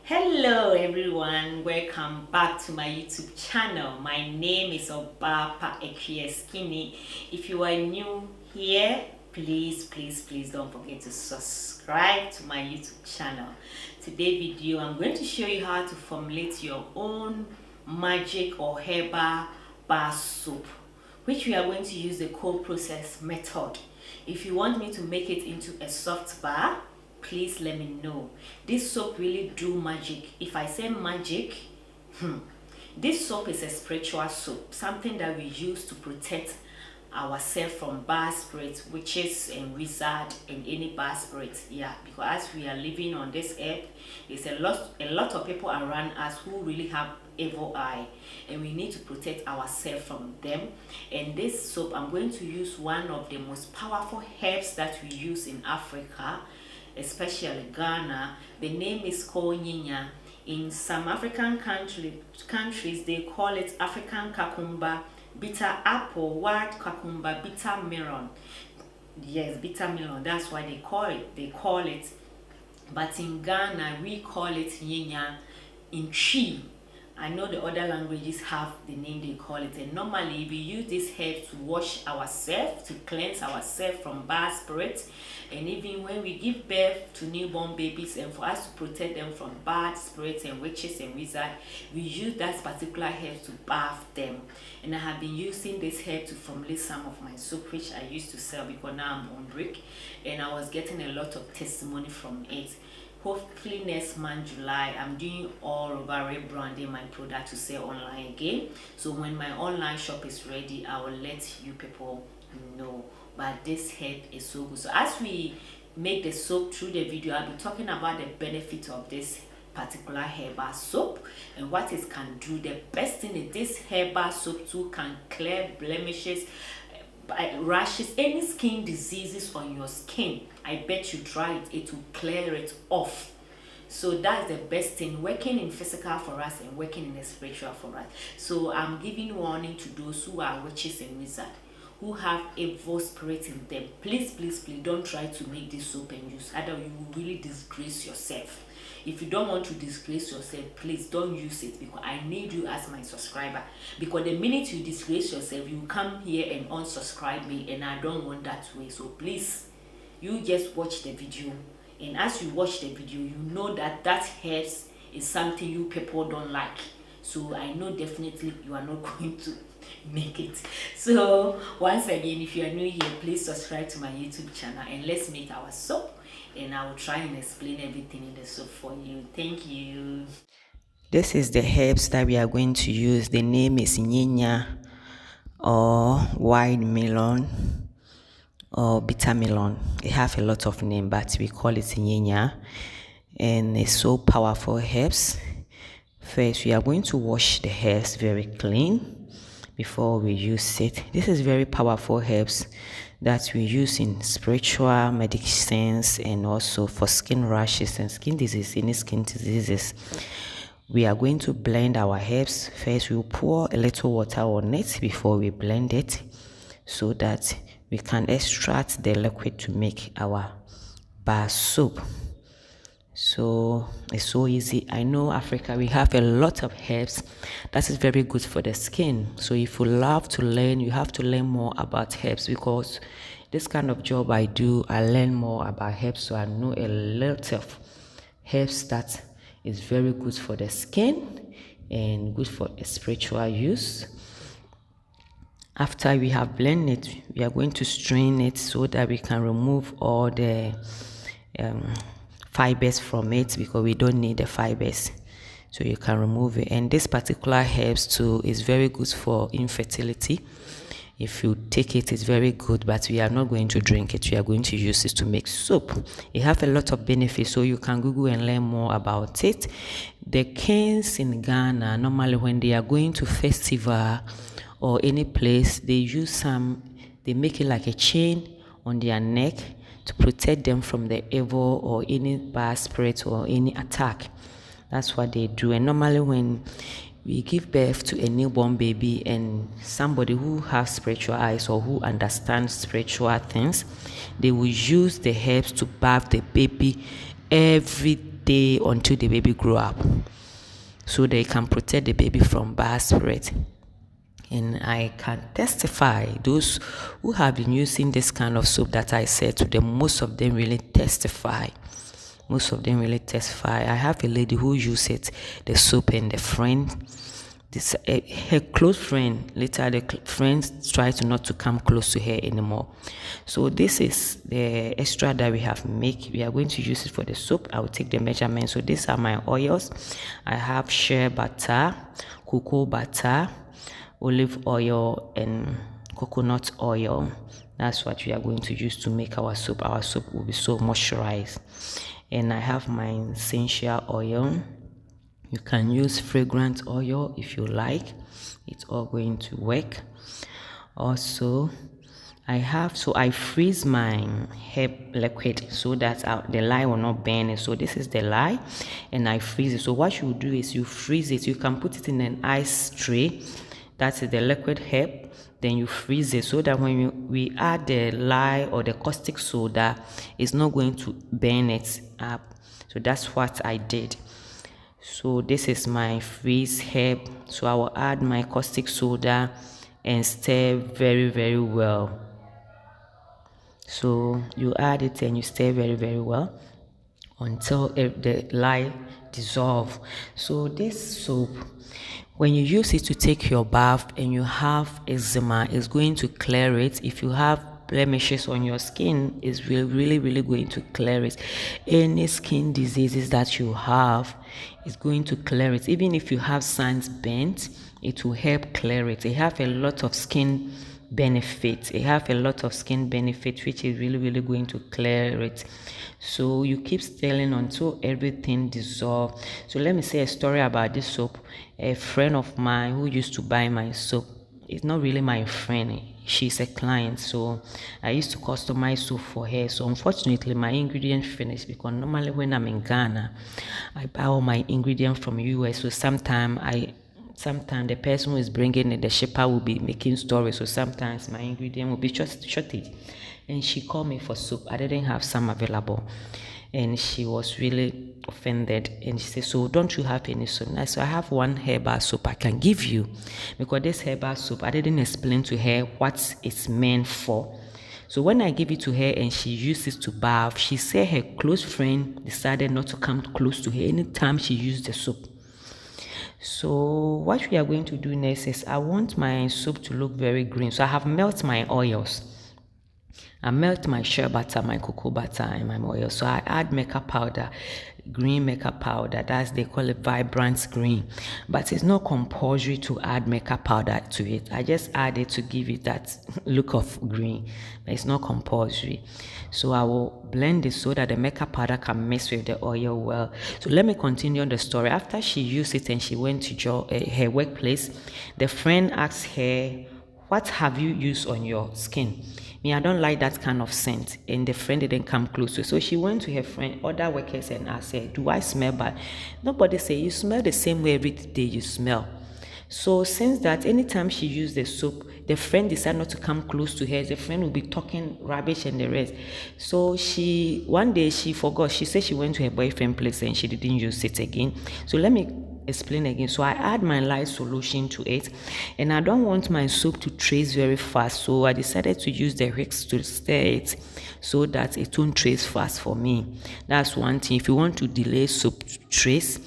Hello everyone, welcome back to my YouTube channel. My name is Obapa Ekieskini. If you are new here, please don't forget to subscribe to my YouTube channel. Today video I'm going to show you how to formulate your own magic or herbal bar soap, which we are going to use the cold process method. If you want me to make it into a soft bar, please let me know. This soap really do magic. If I say magic, this soap is a spiritual soap, something that we use to protect ourselves from bad spirits, witches and wizard and any bad spirits. Yeah, because as we are living on this earth, there's a lot of people around us who really have evil eye, and we need to protect ourselves from them. And this soap, I'm going to use one of the most powerful herbs that we use in Africa, especially Ghana. The name is called Nyinya. In some African countries, they call it African cucumber, bitter apple, white cucumber, bitter melon. Yes, bitter melon. That's why they call it. But in Ghana, we call it Nyinya in Chi. I know the other languages have the name they call it, and normally we use this herb to wash ourselves, to cleanse ourselves from bad spirits, and even when we give birth to newborn babies, and for us to protect them from bad spirits and witches and wizards, we use that particular herb to bath them. And I have been using this herb to formulate some of my soap, which I used to sell because now I'm on break, and I was getting a lot of testimony from it. Hopefully next month, July, I'm doing all over rebranding my product to sell online again. So when my online shop is ready, I will let you people know. But this herb is so good. So as we make the soap through the video, I'll be talking about the benefit of this particular herbal soap and what it can do. The best thing is this herbal soap too can clear blemishes, rashes, any skin diseases on your skin. I bet you try it, it will clear it off. So that's the best thing, working in physical for us and working in the spiritual for us. So I'm giving warning to those who are witches and wizards, who have evil spirits in them. Please don't try to make this soap and use, otherwise you will really disgrace yourself. If you don't want to disgrace yourself, please don't use it, because I need you as my subscriber. Because the minute you disgrace yourself, you come here and unsubscribe me, and I don't want that way. So please, you just watch the video, and as you watch the video, you know that that herbs is something you people don't like. So I know definitely you are not going to make it. So once again, if you are new here, please subscribe to my YouTube channel, and let's make our soap, and I will try and explain everything in the soap for you. Thank you. This is the herbs that we are going to use. The name is Nyinya or white melon or bitter melon. It have a lot of name, but we call it Nyinya, and it's so powerful herbs. First, we are going to wash the herbs very clean before we use it. This is very powerful herbs that we use in spiritual medicines and also for skin rashes and skin disease, any skin diseases. We are going to blend our herbs. First, we'll pour a little water on it before we blend it, so that we can extract the liquid to make our bar soap. So it's so easy. I know Africa, we have a lot of herbs that is very good for the skin. So if you love to learn, you have to learn more about herbs, because this kind of job I do, I learn more about herbs. So I know a lot of herbs that is very good for the skin and good for a spiritual use. After we have blended it, we are going to strain it so that we can remove all the fibers from it, because we don't need the fibers, so you can remove it. And this particular herbs too is very good for infertility. If you take it, it's very good, but we are not going to drink it. We are going to use it to make soap. It have a lot of benefits, so you can Google and learn more about it. The kings in Ghana, normally when they are going to festival or any place, they use they make it like a chain on their neck to protect them from the evil or any bad spirit or any attack. That's what they do. And normally when we give birth to a newborn baby, and somebody who has spiritual eyes or who understands spiritual things, they will use the herbs to bath the baby every day until the baby grow up, so they can protect the baby from bad spirit. And I can testify, those who have been using this kind of soap that I said to them, most of them really testify. I have a lady who uses the soap, and the friend, her close friend, later the friends try to not to come close to her anymore. So this is the extra that we have make. We are going to use it for the soap. I will take the measurements. So these are my oils. I have shea butter, cocoa butter, olive oil, and coconut oil. That's what we are going to use to make our soap. Our soap will be so moisturized. And I have my essential oil. You can use fragrant oil if you like. It's all going to work. Also, I freeze my herb liquid so that the lye will not burn it. So this is the lye, and I freeze it. So what you do is you freeze it. You can put it in an ice tray. That is the liquid herb. Then you freeze it so that when we add the lye or the caustic soda, it's not going to burn it up. So that's what I did. So this is my freeze herb. So I will add my caustic soda and stir very, very well. So you add it and you stir very, very well until the lye dissolve. So this soap, when you use it to take your bath and you have eczema, it's going to clear it. If you have blemishes on your skin, is really going to clear it. Any skin diseases that you have is going to clear it. Even if you have sunburnt, it will help clear it. It have a lot of skin benefits. Which is really going to clear it. So you keep stirring until everything dissolves. So let me say a story about this soap. A friend of mine who used to buy my soap, it's not really my friend, she's a client, so I used to customize soap for her. So unfortunately my ingredients finished, because normally when I'm in Ghana, I buy all my ingredients from US. So sometimes the person who is bringing it, the shipper, will be making stories. So sometimes my ingredient will be shortage. And she called me for soap. I didn't have some available. And she was really offended. And she said, so don't you have any soap? And I said, I have one herbal soap I can give you. Because this herbal soap, I didn't explain to her what it's meant for. So when I gave it to her and she used it to bath, she said her close friend decided not to come close to her anytime she used the soap. So what we are going to do next is, I want my soap to look very green. So I have melted my oils. I melt my shea butter, my cocoa butter, and my oil. So I add makeup powder, green makeup powder. They call it vibrant green. But it's not compulsory to add makeup powder to it. I just add it to give it that look of green. But it's not compulsory. So I will blend it so that the makeup powder can mix with the oil well. So let me continue the story. After she used it and she went to her workplace, the friend asked her, what have you used on your skin? Me, I don't like that kind of scent. And the friend didn't come close to her. So she went to her friend, other workers, and asked her, do I smell bad? Nobody said, you smell the same way every day you smell. So since that, anytime she used the soap, the friend decided not to come close to her. The friend would be talking rubbish and the rest. So one day she forgot. She said she went to her boyfriend's place and she didn't use it again. So let me explain again. So I add my lye solution to it, and I don't want my soap to trace very fast. So I decided to use the wicks to stir it so that it won't trace fast for me. That's one thing. If you want to delay soap to trace,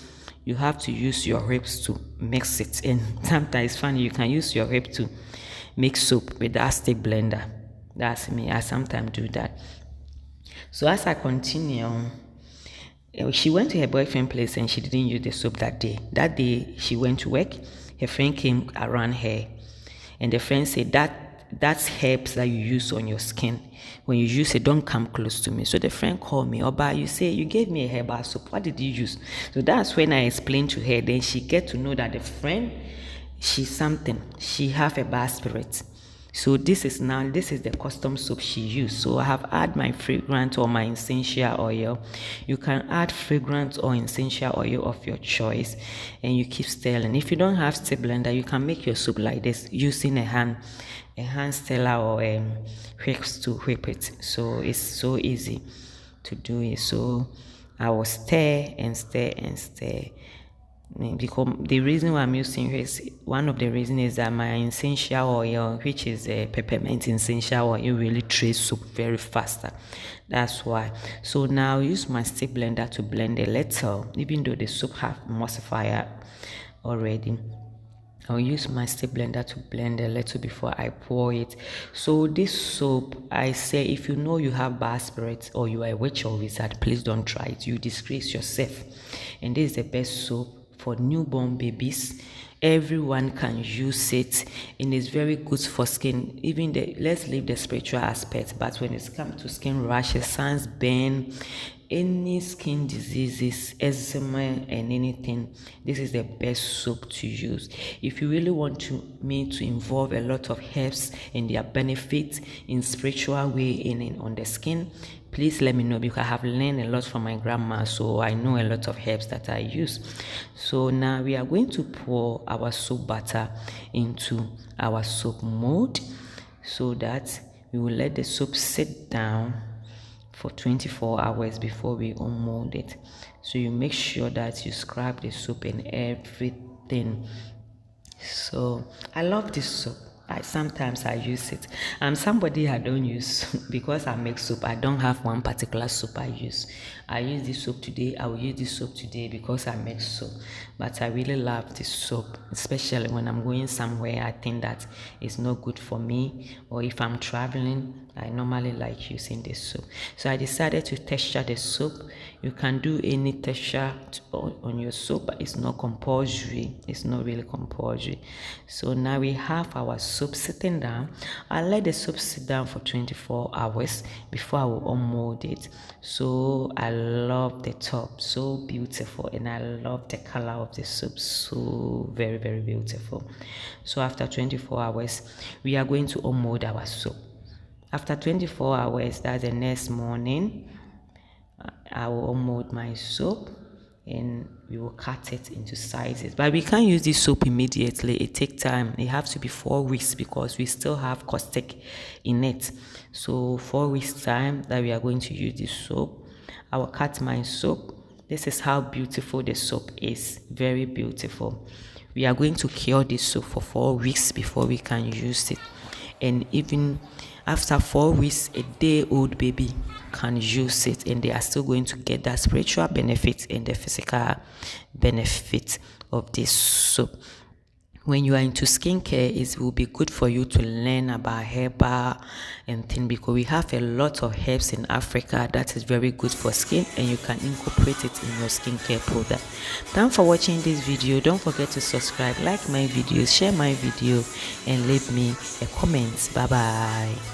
you have to use your ribs to mix it. And sometimes it's funny, you can use your rib to make soap with the stick blender. That's me. I sometimes do that. So as I continue, she went to her boyfriend's place and she didn't use the soap that day. That day she went to work. Her friend came around her, and the friend said, that's herbs that you use on your skin. When you use it, don't come close to me. So the friend called me, Oba, you say you gave me a herbal soap. What did you use? So that's when I explained to her. Then she get to know that the friend, she's something. She have a bad spirit. So this is the custom soap she used. So I have add my fragrant or my essential oil. You can add fragrant or essential oil of your choice, and you keep stirring. If you don't have stick blender, you can make your soup like this using a hand stirrer or whips to whip it. So it's so easy to do it. So I will stir and stir and stir. Because the reason why I'm using this, one of the reasons is that my essential oil, which is a peppermint essential oil, really trace soup very faster. That's why. So now I use my stick blender to blend a little, even though the soup have emulsifier already. I'll use my stick blender to blend a little before I pour it. So this soap, I say, if you know you have bad spirits or you are a witch or wizard, please don't try it. You disgrace yourself. And this is the best soap for newborn babies. Everyone can use it, and it's very good for skin. Even let's leave the spiritual aspect, but when it comes to skin rashes, sunburn, any skin diseases, eczema and anything, this is the best soap to use. If you really want me to involve a lot of herbs and their benefits in spiritual way in on the skin, please let me know, because I have learned a lot from my grandma, so I know a lot of herbs that I use. So now we are going to pour our soap butter into our soap mold, so that we will let the soap sit down for 24 hours before we unmold it. So you make sure that you scrub the soap and everything. So I love this soap. Sometimes I use it. I'm somebody I don't use because I make soap. I don't have one particular soap I use. I use this soap today. I will use this soap today because I make soap. But I really love this soap, especially when I'm going somewhere I think that it's not good for me, or if I'm traveling, I normally like using this soap. So I decided to texture the soap. You can do any texture on your soap, but it's not compulsory. It's not really compulsory. So now we have our soap sitting down. I'll let the soap sit down for 24 hours before I will unmold it. So I love the top, so beautiful, and I love the color of the soap, so very, very beautiful. So after 24 hours, we are going to unmold our soap. After 24 hours, that's the next morning, I will unmold my soap and we will cut it into sizes. But we can't use this soap immediately. It takes time. It has to be 4 weeks because we still have caustic in it. So 4 weeks time that we are going to use this soap. I will cut my soap. This is how beautiful the soap is. Very beautiful. We are going to cure this soap for 4 weeks before we can use it. And even after 4 weeks, a day-old baby can use it, and they are still going to get that spiritual benefit and the physical benefit of this soap. When you are into skincare, it will be good for you to learn about herbal and things, because we have a lot of herbs in Africa that is very good for skin, and you can incorporate it in your skincare product. Thanks for watching this video. Don't forget to subscribe, like my videos, share my video, and leave me a comment. Bye bye.